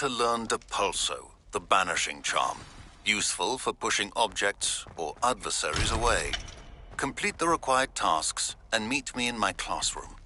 to learn Depulso, the banishing charm, useful for pushing objects or adversaries away. Complete the required tasks and meet me in my classroom.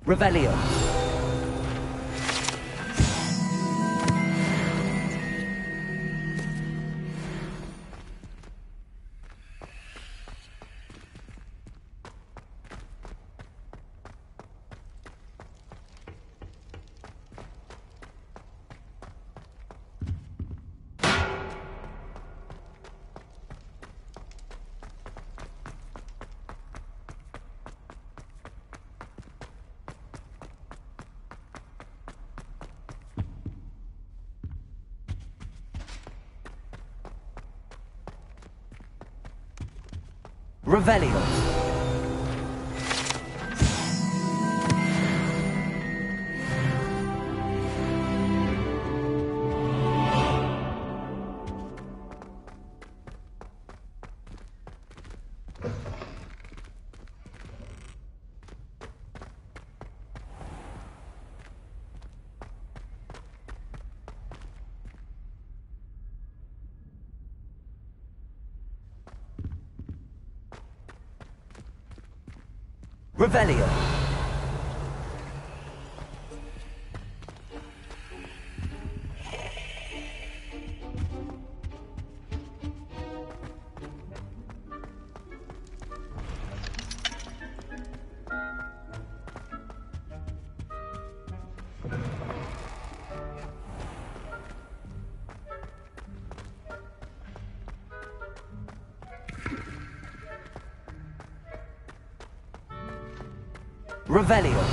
Revelio. Revelio. Revelio. Revelio.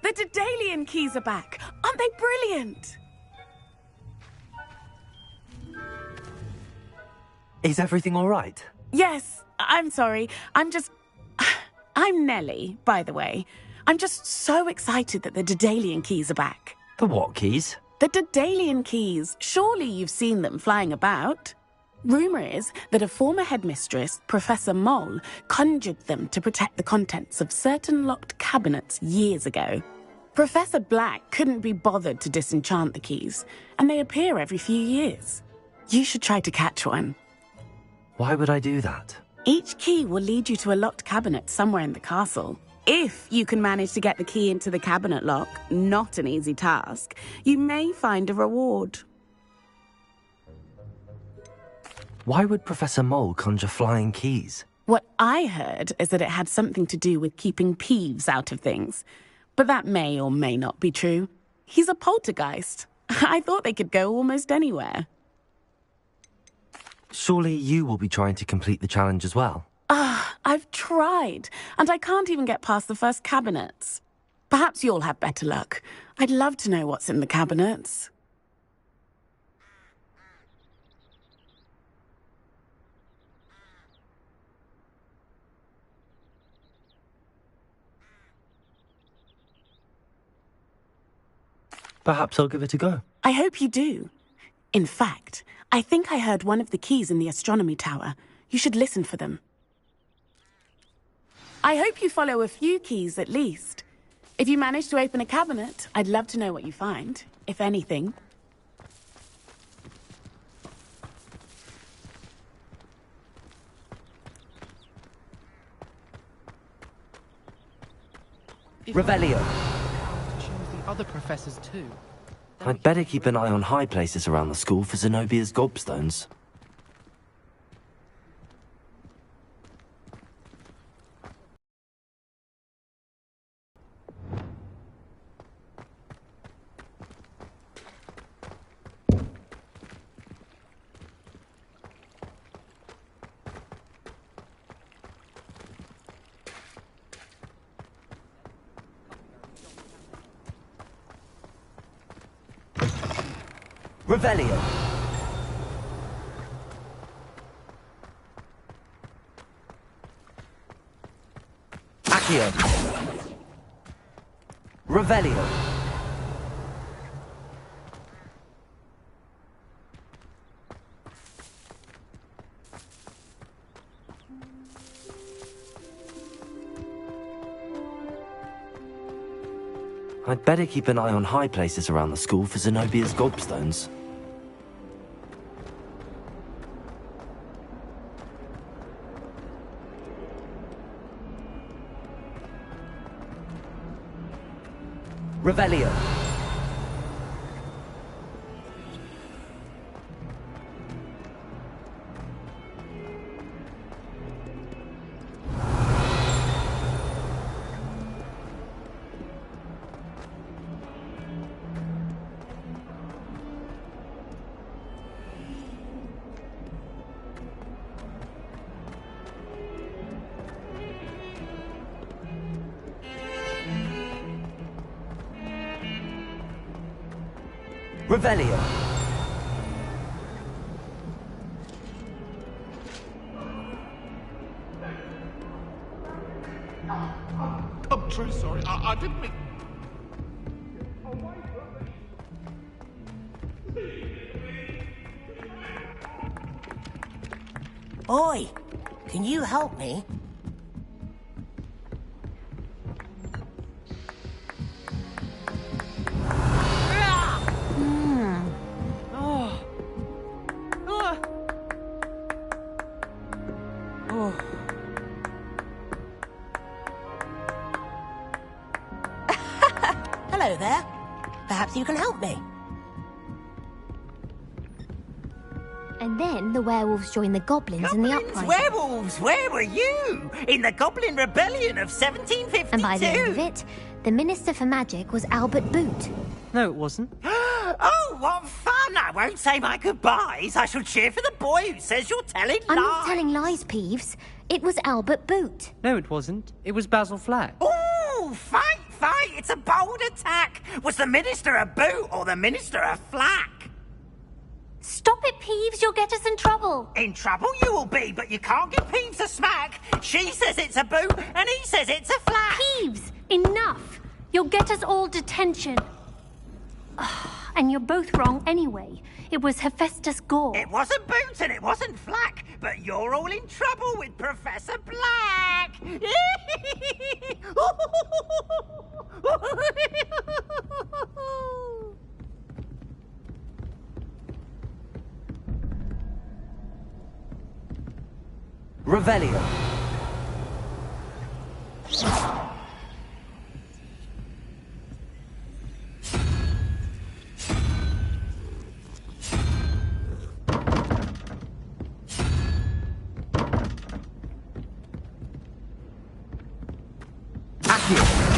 The Daedalian keys are back! Aren't they brilliant? Is everything all right? Yes, I'm sorry. I'm Nellie, by the way. I'm just so excited that the Daedalian keys are back. The what keys? The Daedalian keys. Surely you've seen them flying about. Rumour is that a former headmistress, Professor Moll, conjured them to protect the contents of certain locked cabinets years ago. Professor Black couldn't be bothered to disenchant the keys, and they appear every few years. You should try to catch one. Why would I do that? Each key will lead you to a locked cabinet somewhere in the castle. If you can manage to get the key into the cabinet lock, not an easy task, you may find a reward. Why would Professor Mole conjure flying keys? What I heard is that it had something to do with keeping Peeves out of things. But that may or may not be true. He's a poltergeist. I thought they could go almost anywhere. Surely you will be trying to complete the challenge as well? I've tried, and I can't even get past the first cabinets. Perhaps you'll have better luck. I'd love to know what's in the cabinets. Perhaps I'll give it a go. I hope you do. In fact, I think I heard one of the keys in the astronomy tower. You should listen for them. I hope you follow a few keys at least. If you manage to open a cabinet, I'd love to know what you find, if anything. Revelio. Choose the other professors too. I'd better keep an eye on high places around the school for Zenobia's gobstones. Revelio. Accio. Revelio. I'd better keep an eye on high places around the school for Zenobia's gobstones. Revelio. Revelio. I'm truly sorry. I didn't mean... Oi! Can you help me? Hello there. Perhaps you can help me. And then the werewolves joined the goblins in the Goblins, uprising. werewolves, where were you? In the Goblin Rebellion of 1752. And by the end of it, the Minister for Magic was Albert Boot. No, it wasn't. Oh, what fun! I won't say my goodbyes. I shall cheer for the boy who says you're telling lies. I'm not telling lies, Peeves. It was Albert Boot. No, it wasn't. It was Basil Flack. Ooh, fight, fight! It's a bold attack. Was the Minister a boot or the Minister a flack? Stop it, Peeves. You'll get us in trouble. In trouble you will be, but you can't give Peeves a smack. She says it's a boot, and he says it's a flack. Peeves, enough. You'll get us all detention. And you're both wrong anyway. It was Hephaestus Gore. It wasn't Boots and it wasn't Flack, but you're all in trouble with Professor Black. Revelio. Accio!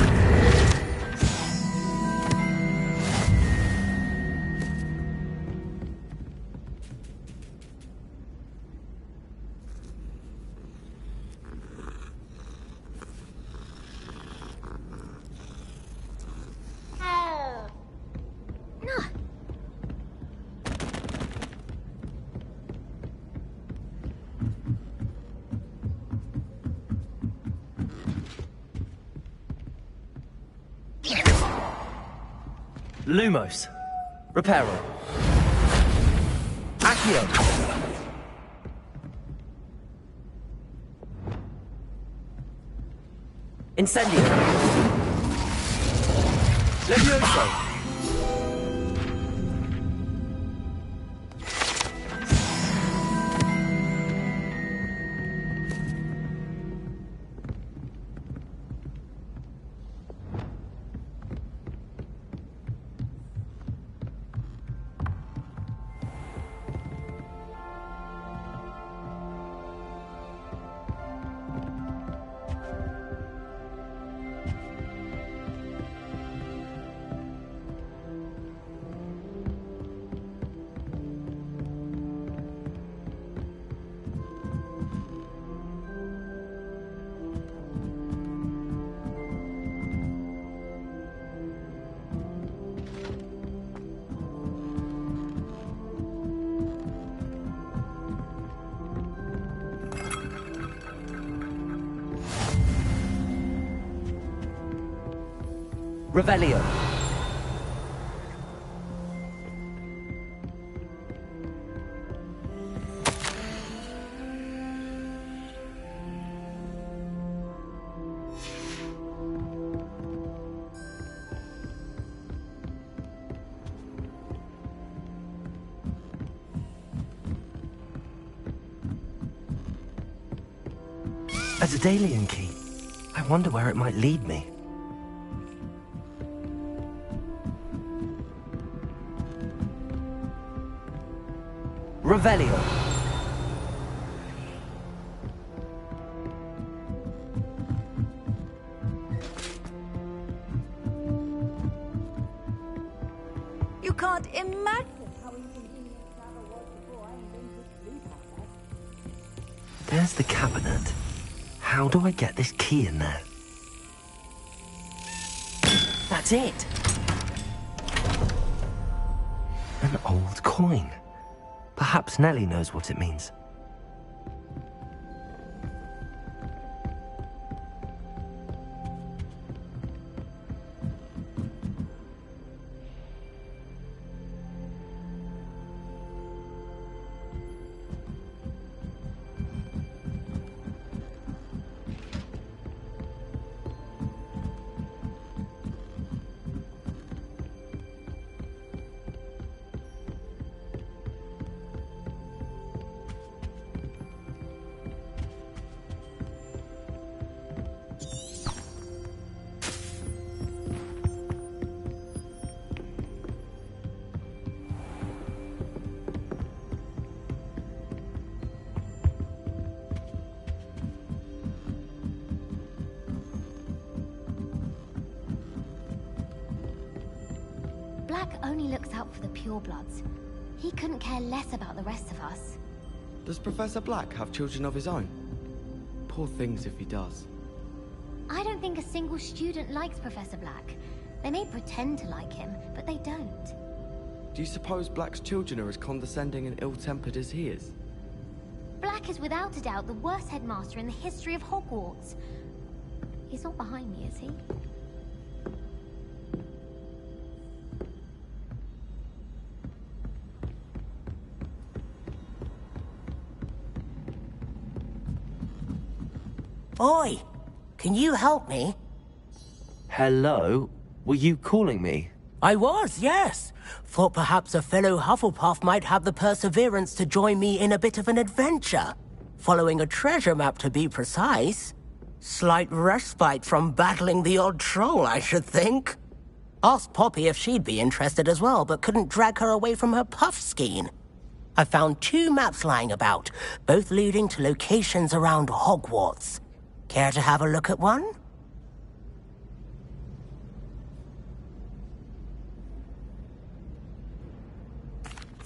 Lumos. Reparo. Accio. Incendio. Levioso. Revelio. A Daedalian key. I wonder where it might lead me. Revelio. You can't imagine how inconvenient travel was before I invented sleep apparatus. There's the cabinet. How do I get this key in there? That's it. An old coin. Perhaps Nellie knows what it means. Black only looks out for the purebloods. He couldn't care less about the rest of us. Does Professor Black have children of his own? Poor things if he does. I don't think a single student likes Professor Black. They may pretend to like him, but they don't. Do you suppose Black's children are as condescending and ill-tempered as he is? Black is without a doubt the worst headmaster in the history of Hogwarts. He's not behind me, is he? Oi! Can you help me? Hello? Were you calling me? I was, yes. Thought perhaps a fellow Hufflepuff might have the perseverance to join me in a bit of an adventure. Following a treasure map, to be precise. Slight respite from battling the odd troll, I should think. Asked Poppy if she'd be interested as well, but couldn't drag her away from her puff skein. I found 2 maps lying about, both leading to locations around Hogwarts. Care to have a look at one?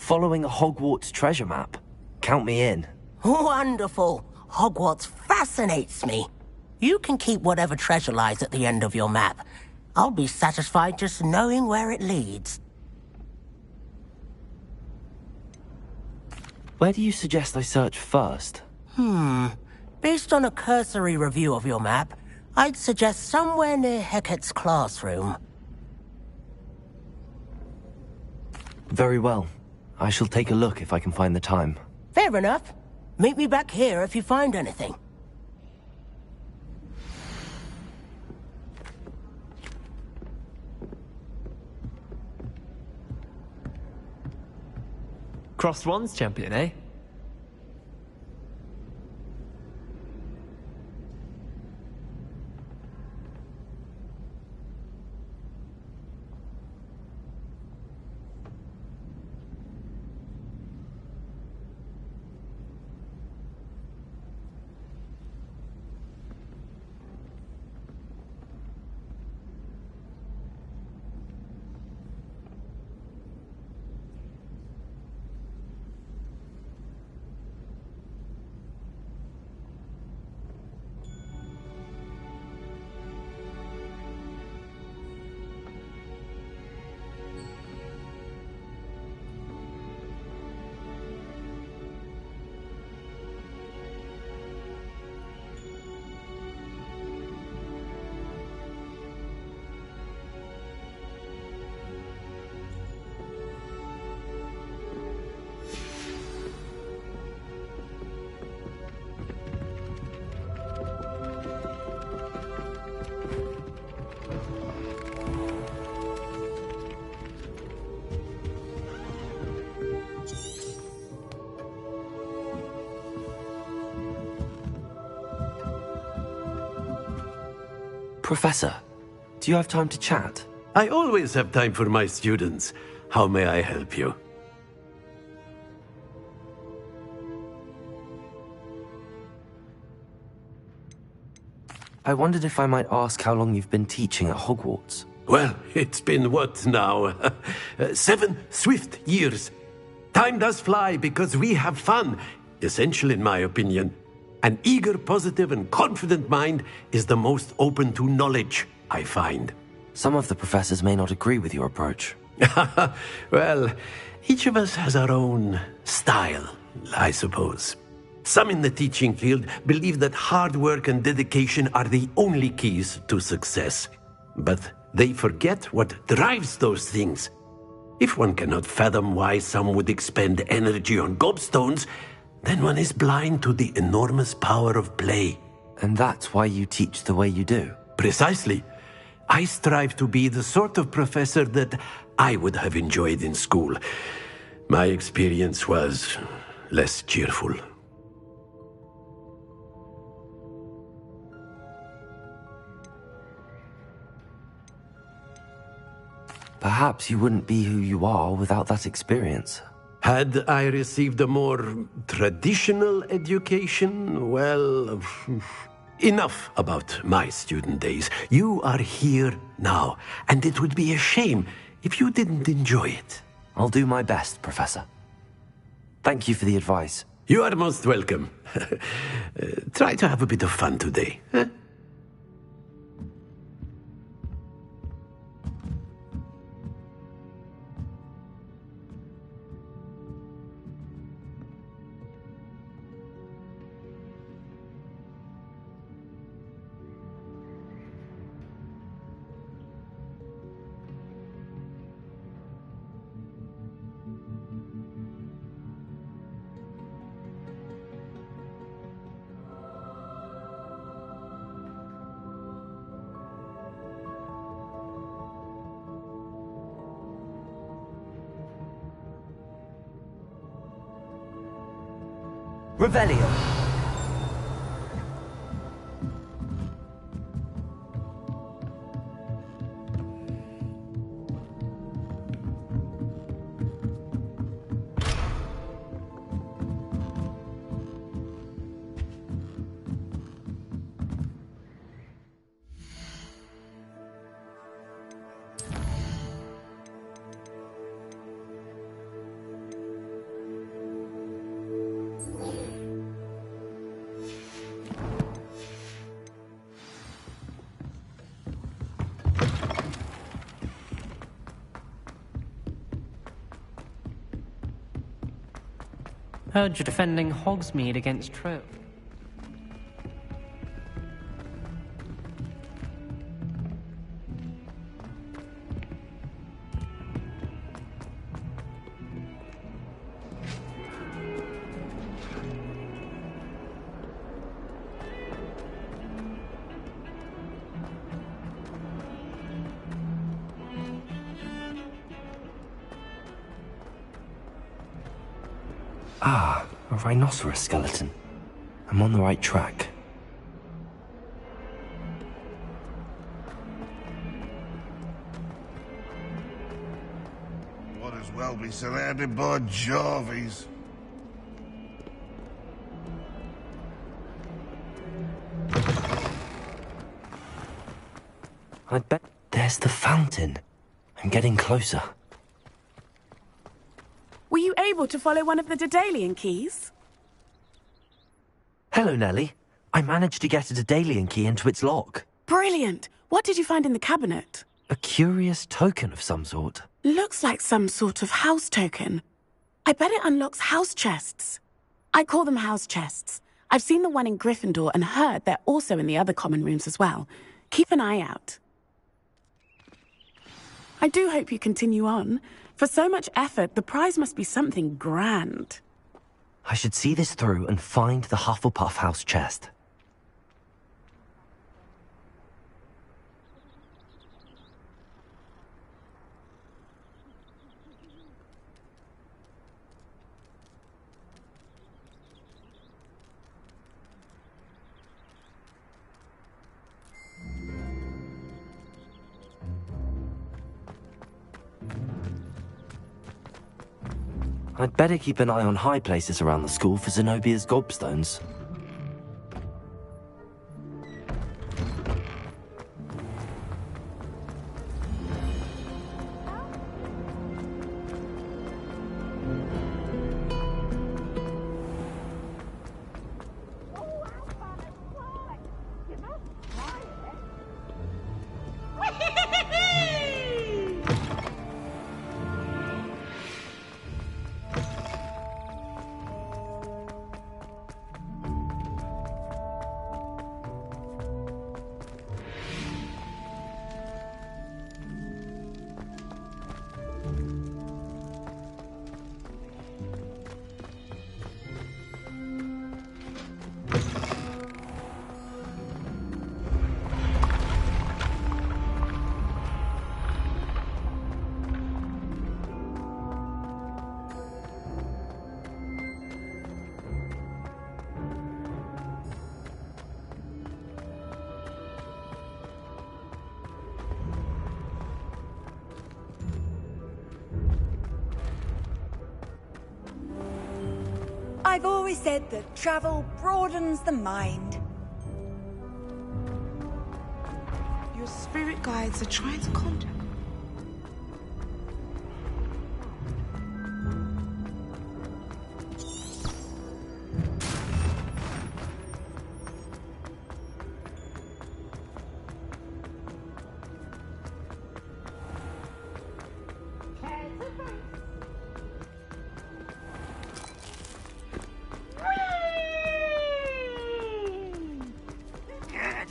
Following a Hogwarts treasure map. Count me in. Wonderful. Hogwarts fascinates me. You can keep whatever treasure lies at the end of your map. I'll be satisfied just knowing where it leads. Where do you suggest I search first? Based on a cursory review of your map, I'd suggest somewhere near Hecat's classroom. Very well. I shall take a look if I can find the time. Fair enough. Meet me back here if you find anything. Crossed Wands champion, eh? Professor, do you have time to chat? I always have time for my students. How may I help you? I wondered if I might ask how long you've been teaching at Hogwarts. Well, it's been what now? 7 swift years. Time does fly because we have fun. Essential in my opinion. An eager, positive, and confident mind is the most open to knowledge, I find. Some of the professors may not agree with your approach. Well, each of us has our own style, I suppose. Some in the teaching field believe that hard work and dedication are the only keys to success. But they forget what drives those things. If one cannot fathom why some would expend energy on gobstones, then one is blind to the enormous power of play. And that's why you teach the way you do? Precisely. I strive to be the sort of professor that I would have enjoyed in school. My experience was less cheerful. Perhaps you wouldn't be who you are without that experience. Had I received a more traditional education, well, enough about my student days. You are here now, and it would be a shame if you didn't enjoy it. I'll do my best, Professor. Thank you for the advice. You are most welcome. Try to have a bit of fun today. Huh? Revelio. Heard you're defending Hogsmeade against Trill. Ah, a rhinoceros skeleton. I'm on the right track. Might as well be surrounded by Jarvies. I bet there's the fountain. I'm getting closer. Were you able to follow one of the Daedalian keys? Hello, Nellie. I managed to get a Daedalian key into its lock. Brilliant! What did you find in the cabinet? A curious token of some sort. Looks like some sort of house token. I bet it unlocks house chests. I call them house chests. I've seen the one in Gryffindor and heard they're also in the other common rooms as well. Keep an eye out. I do hope you continue on. For so much effort, the prize must be something grand. I should see this through and find the Hufflepuff house chest. I'd better keep an eye on high places around the school for Zenobia's gobstones. I've always said that travel broadens the mind. Your spirit guides are trying to contact.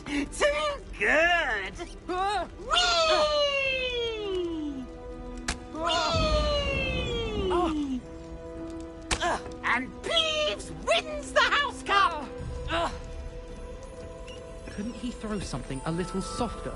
Too good! Whee! Whee! And Peeves wins the House Cup! Couldn't he throw something a little softer?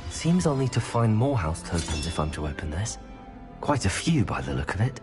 Seems I'll need to find more house tokens if I'm to open this. Quite a few by the look of it.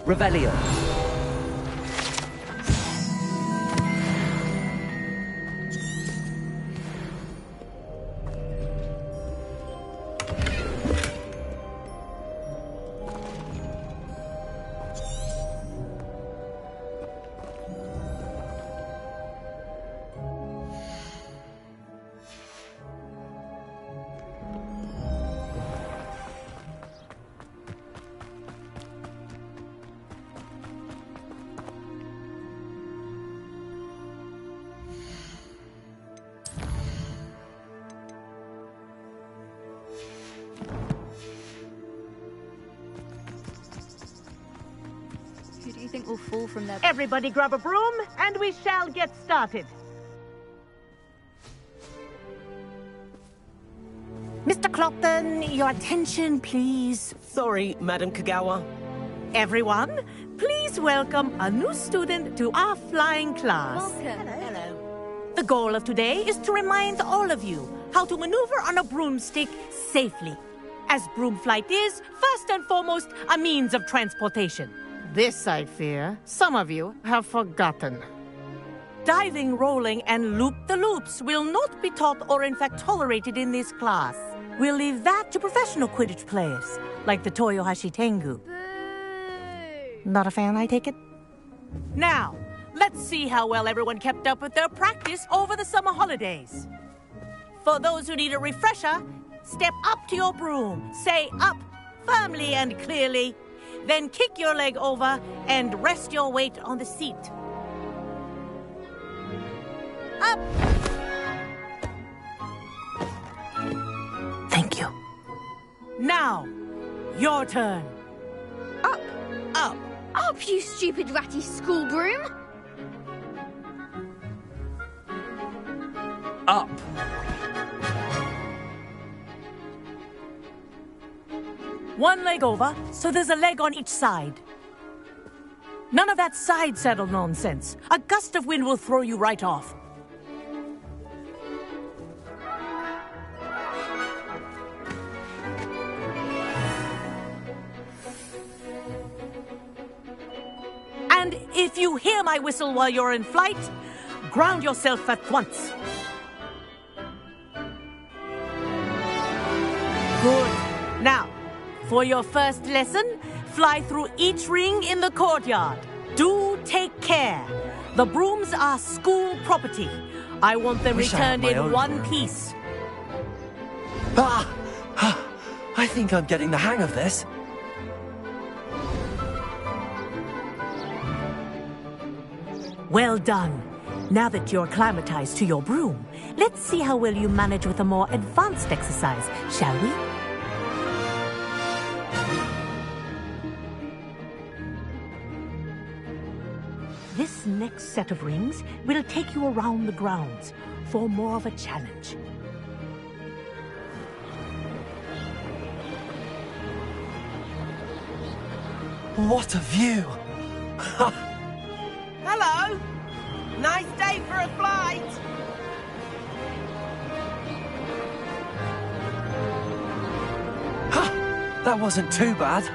Revelio. Who do you think will fall from there? Everybody grab a broom, and we shall get started. Mr. Clopton, your attention, please. Sorry, Madam Kagawa. Everyone, please welcome a new student to our flying class. Welcome. Hello. The goal of today is to remind all of you how to maneuver on a broomstick safely, as broom flight is, first and foremost, a means of transportation. This, I fear, some of you have forgotten. Diving, rolling, and loop-the-loops will not be taught or in fact tolerated in this class. We'll leave that to professional Quidditch players, like the Toyohashi Tengu. Not a fan, I take it? Now, let's see how well everyone kept up with their practice over the summer holidays. For those who need a refresher, step up to your broom, say up firmly and clearly, then kick your leg over and rest your weight on the seat. Up! Thank you. Now, your turn. Up! Up! Up, you stupid ratty school broom! Up. One leg over, so there's a leg on each side. None of that side saddle nonsense. A gust of wind will throw you right off. And if you hear my whistle while you're in flight, ground yourself at once. Good. Now, for your first lesson, fly through each ring in the courtyard. Do take care. The brooms are school property. I want them returned in one piece. I think I'm getting the hang of this. Well done. Now that you're acclimatized to your broom, let's see how well you manage with a more advanced exercise, shall we? This next set of rings will take you around the grounds for more of a challenge. What a view! Hello! Nice day for a flight! That wasn't too bad.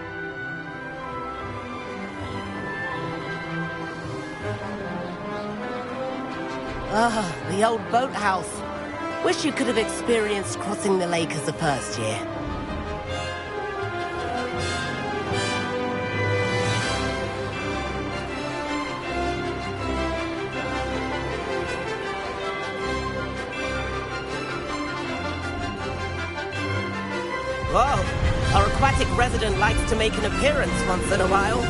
Ah, the old boathouse. Wish you could have experienced crossing the lake as a first year. Whoa, our aquatic resident likes to make an appearance once in a while.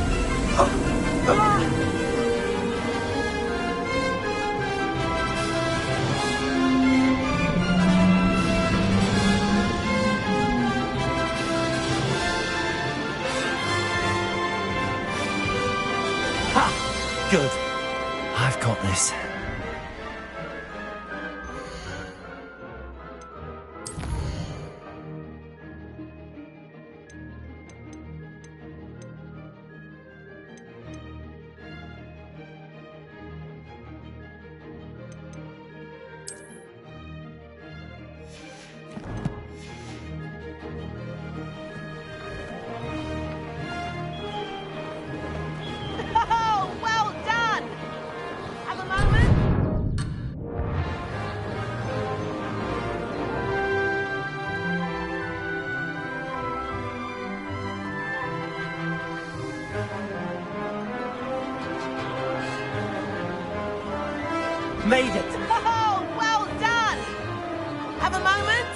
Good. I've got this. made it. Oh, well done! Have a moment?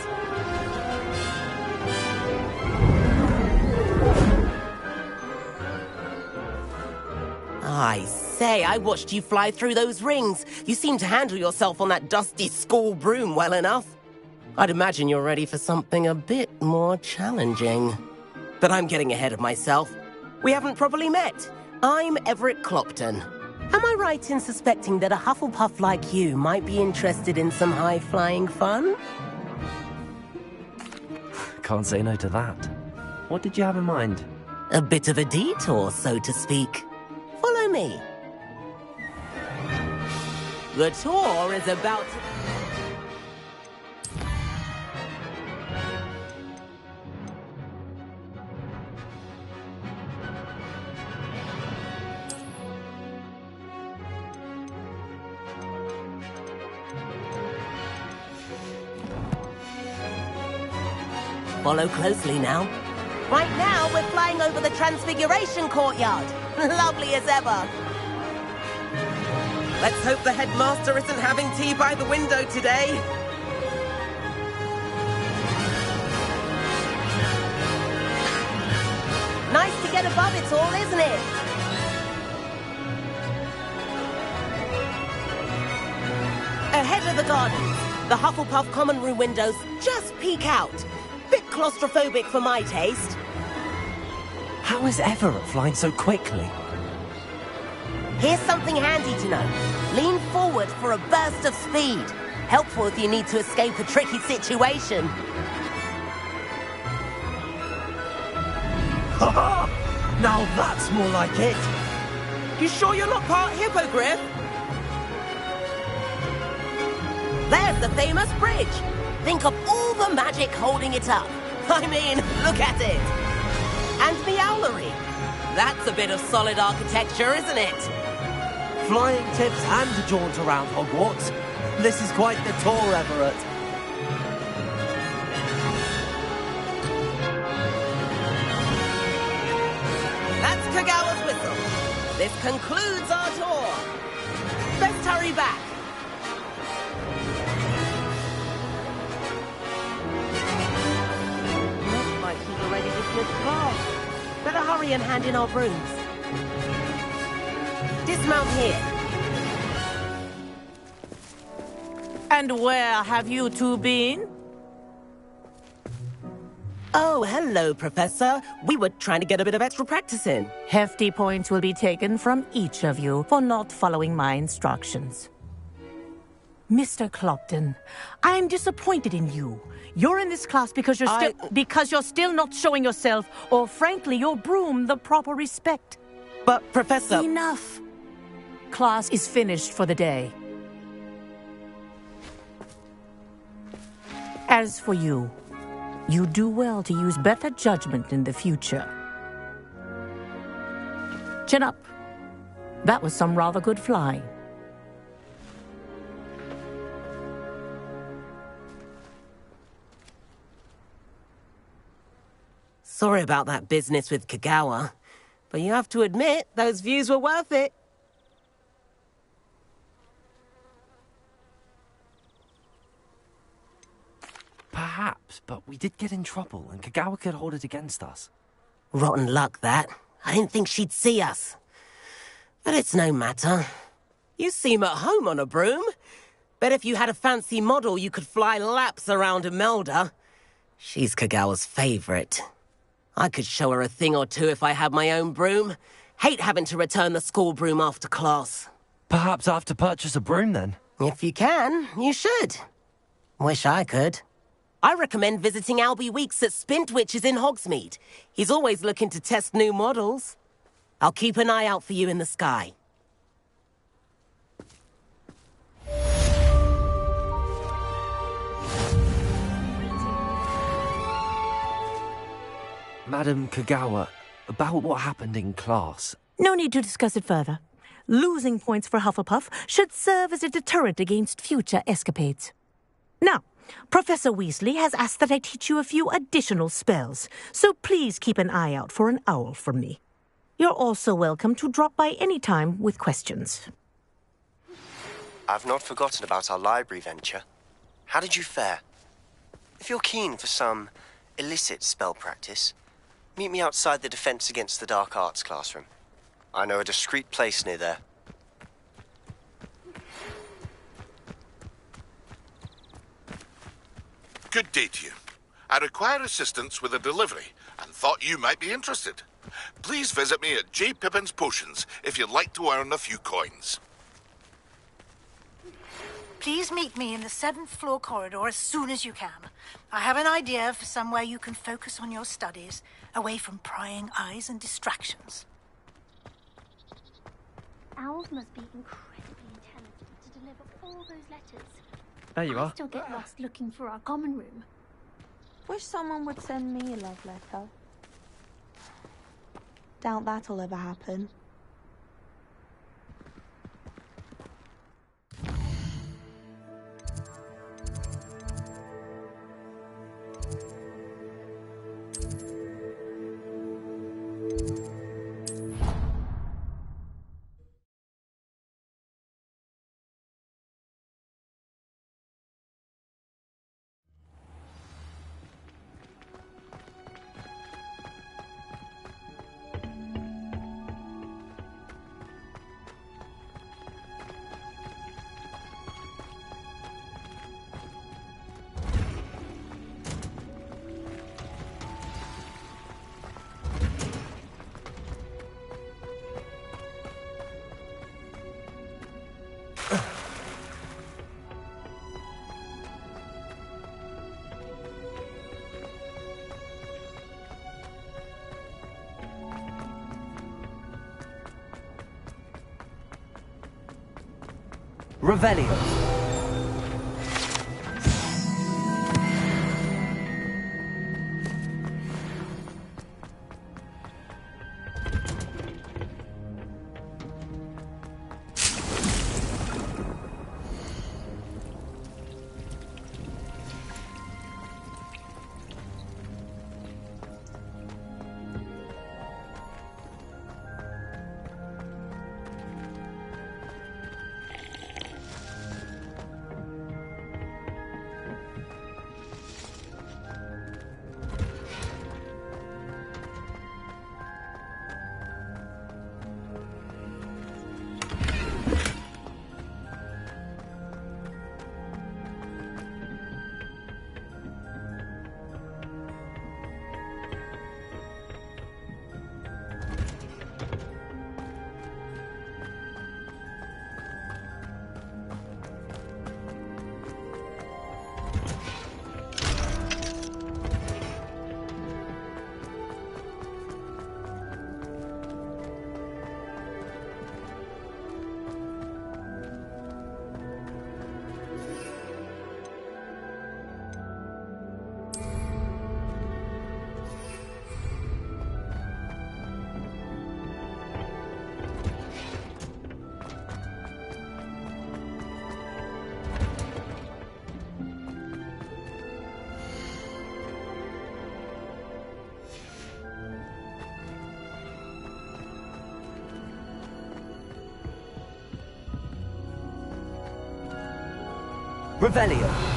I say, I watched you fly through those rings. You seem to handle yourself on that dusty school broom well enough. I'd imagine you're ready for something a bit more challenging. But I'm getting ahead of myself. We haven't properly met. I'm Everett Clopton. Am I right in suspecting that a Hufflepuff like you might be interested in some high-flying fun? Can't say no to that. What did you have in mind? A bit of a detour, so to speak. Follow me. The tour is about to... Follow closely now. Right now, we're flying over the Transfiguration Courtyard. Lovely as ever. Let's hope the headmaster isn't having tea by the window today. Nice to get above it all, isn't it? Ahead of the gardens, the Hufflepuff common room windows just peek out. Bit claustrophobic for my taste. How is Everett flying so quickly? Here's something handy to know. Lean forward for a burst of speed. Helpful if you need to escape a tricky situation. Ha! Now that's more like it. You sure you're not part hippogriff? There's the famous bridge. Think of all the magic holding it up. I mean, look at it. And Meowlery. That's a bit of solid architecture, isn't it? Flying tips and a jaunt around Hogwarts. This is quite the tour, Everett. That's Kagawa's whistle. This concludes our tour. Best hurry back. Looks like he's already dismissed class. Better hurry and hand in our brooms. Dismount here. And where have you two been? Oh, hello, Professor. We were trying to get a bit of extra practice in. Hefty points will be taken from each of you for not following my instructions. Mr. Clopton, I am disappointed in you. You're in this class because you're still not showing yourself, or frankly, your broom the proper respect. But, Professor... Enough. Class is finished for the day. As for you, you do well to use better judgment in the future. Chin up. That was some rather good flying. Sorry about that business with Kagawa, but you have to admit, those views were worth it. Perhaps, but we did get in trouble, and Kagawa could hold it against us. Rotten luck, that. I didn't think she'd see us. But it's no matter. You seem at home on a broom. Bet if you had a fancy model, you could fly laps around Imelda. She's Kagawa's favorite. I could show her a thing or two if I had my own broom. Hate having to return the school broom after class. Perhaps I have to purchase a broom, then? If you can, you should. Wish I could. I recommend visiting Albie Weeks at Spintwitches in Hogsmeade. He's always looking to test new models. I'll keep an eye out for you in the sky. Madam Kagawa, about what happened in class. No need to discuss it further. Losing points for Hufflepuff should serve as a deterrent against future escapades. Now, Professor Weasley has asked that I teach you a few additional spells, so please keep an eye out for an owl from me. You're also welcome to drop by any time with questions. I've not forgotten about our library venture. How did you fare? If you're keen for some illicit spell practice, meet me outside the Defense Against the Dark Arts classroom. I know a discreet place near there. Good day to you. I require assistance with a delivery and thought you might be interested. Please visit me at J. Pippin's Potions if you'd like to earn a few coins. Please meet me in the 7th floor corridor as soon as you can. I have an idea for somewhere you can focus on your studies, away from prying eyes and distractions. Owls must be incredibly intelligent to deliver all those letters. There you I are. still get lost looking for our common room. Wish someone would send me a love letter. Doubt that'll ever happen. Revelio. Revelio.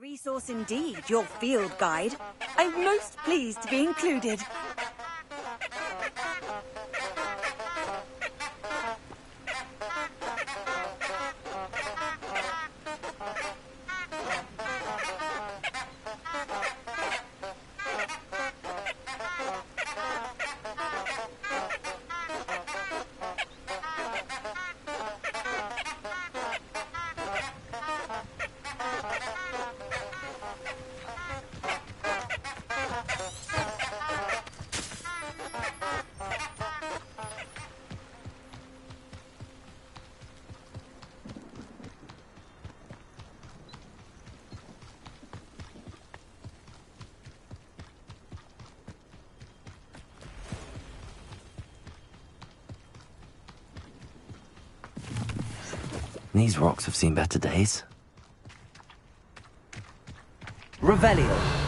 Resource indeed, your field guide. I'm most pleased to be included. These rocks have seen better days. Revelio.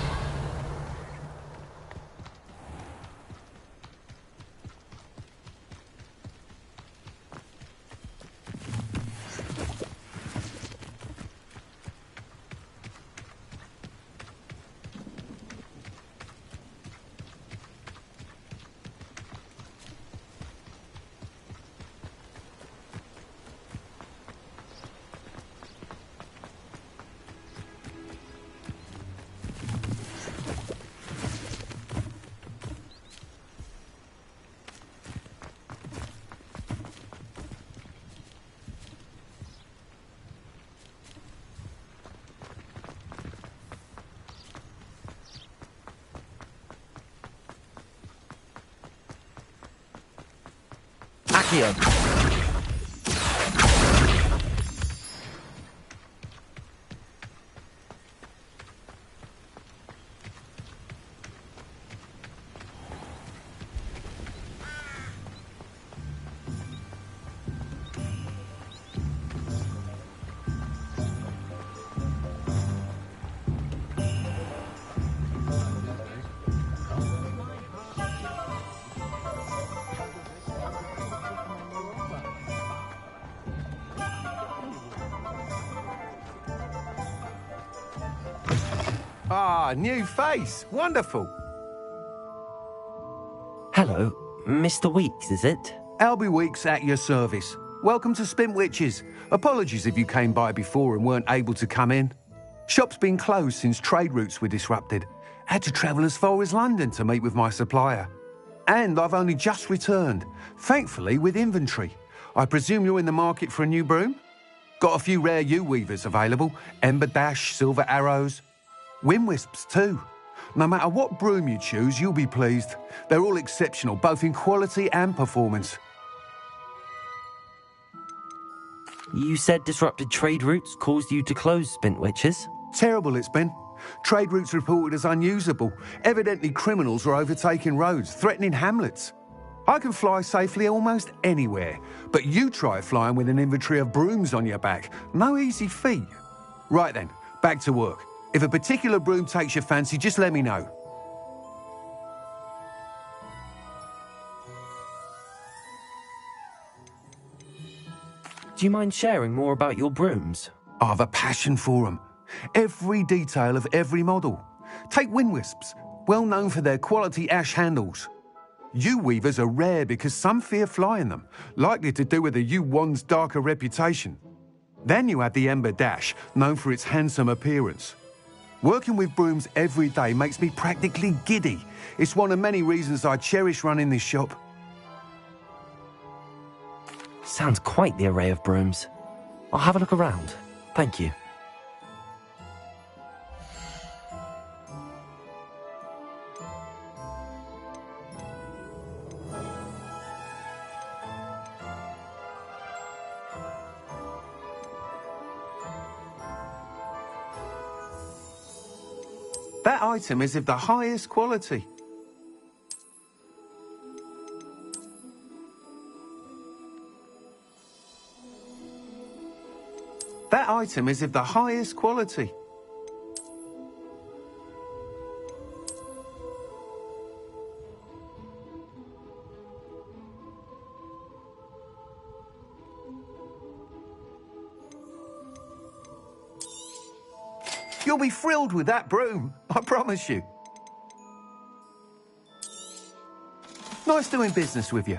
Accio. Ah, new face. Wonderful. Hello, Mr. Weeks, is it? Albie Weeks at your service. Welcome to Spintwitches. Apologies if you came by before and weren't able to come in. Shop's been closed since trade routes were disrupted. Had to travel as far as London to meet with my supplier. And I've only just returned, thankfully with inventory. I presume you're in the market for a new broom? Got a few rare yew-weavers available. Ember Dash, Silver Arrows. Wind Wisps too. No matter what broom you choose, you'll be pleased. They're all exceptional, both in quality and performance. You said disrupted trade routes caused you to close Spintwitches? Terrible it's been. Trade routes reported as unusable. Evidently criminals were overtaking roads, threatening hamlets. I can fly safely almost anywhere, but you try flying with an inventory of brooms on your back. No easy feat. Right then, back to work. If a particular broom takes your fancy, just let me know. Do you mind sharing more about your brooms? I have a passion for them. Every detail of every model. Take Wind Wisps, well known for their quality ash handles. Yew-weavers are rare because some fear flying them, likely to do with the yew-wand's darker reputation. Then you have the Ember Dash, known for its handsome appearance. Working with brooms every day makes me practically giddy. It's one of many reasons I cherish running this shop. Sounds quite the array of brooms. I'll have a look around. Thank you. That item is of the highest quality. That item is of the highest quality. You'll be thrilled with that broom, I promise you. Nice doing business with you.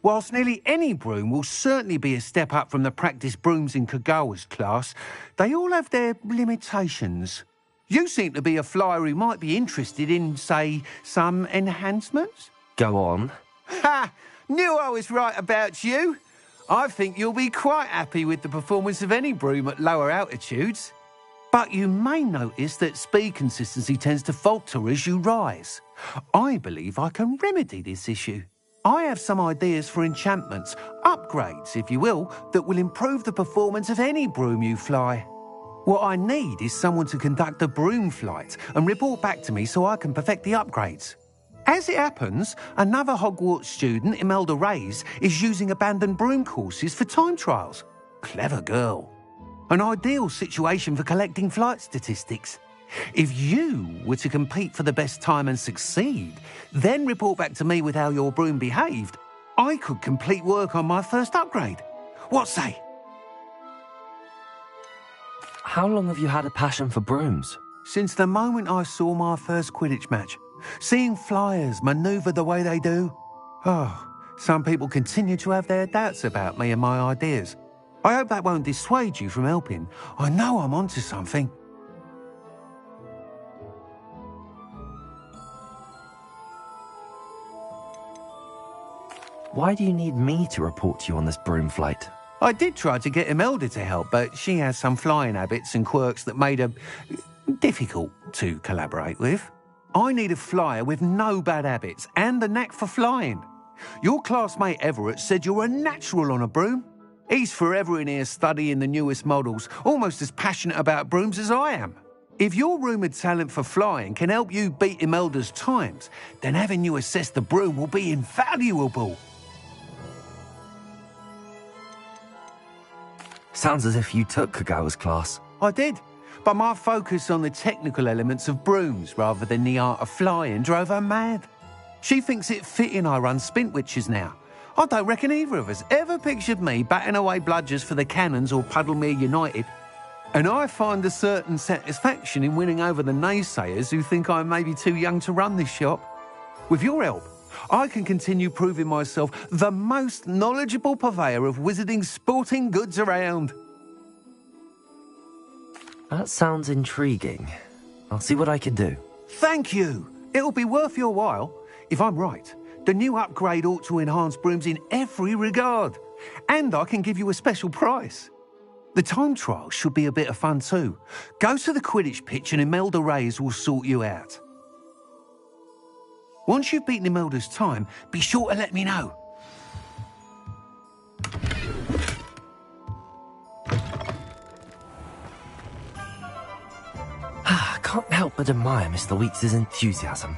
Whilst nearly any broom will certainly be a step up from the practice brooms in Kagawa's class, they all have their limitations. You seem to be a flyer who might be interested in, say, some enhancements? Go on. Ha! Knew I was right about you. I think you'll be quite happy with the performance of any broom at lower altitudes. But you may notice that speed consistency tends to falter as you rise. I believe I can remedy this issue. I have some ideas for enchantments, upgrades, if you will, that will improve the performance of any broom you fly. What I need is someone to conduct a broom flight and report back to me so I can perfect the upgrades. As it happens, another Hogwarts student, Imelda Reyes, is using abandoned broom courses for time trials. Clever girl. An ideal situation for collecting flight statistics. If you were to compete for the best time and succeed, then report back to me with how your broom behaved, I could complete work on my first upgrade. What say? How long have you had a passion for brooms? Since the moment I saw my first Quidditch match. Seeing flyers manoeuvre the way they do. Oh, some people continue to have their doubts about me and my ideas. I hope that won't dissuade you from helping. I know I'm onto something. Why do you need me to report to you on this broom flight? I did try to get Imelda to help, but she has some flying habits and quirks that made her difficult to collaborate with. I need a flyer with no bad habits and the knack for flying. Your classmate Everett said you're a natural on a broom. He's forever in here studying the newest models, almost as passionate about brooms as I am. If your rumoured talent for flying can help you beat Imelda's times, then having you assess the broom will be invaluable. Sounds as if you took Kagawa's class. I did, but my focus on the technical elements of brooms rather than the art of flying drove her mad. She thinks it fitting I run Spintwitches now. I don't reckon either of us ever pictured me batting away bludgers for the Cannons or Puddlemere United. And I find a certain satisfaction in winning over the naysayers who think I may be too young to run this shop. With your help, I can continue proving myself the most knowledgeable purveyor of wizarding sporting goods around. That sounds intriguing. I'll see what I can do. Thank you. It'll be worth your while. If I'm right, the new upgrade ought to enhance brooms in every regard. And I can give you a special price. The time trial should be a bit of fun too. Go to the Quidditch pitch and Imelda Reyes will sort you out. Once you've beaten Imelda's time, be sure to let me know. I can't help but admire Mr. Weeks' enthusiasm.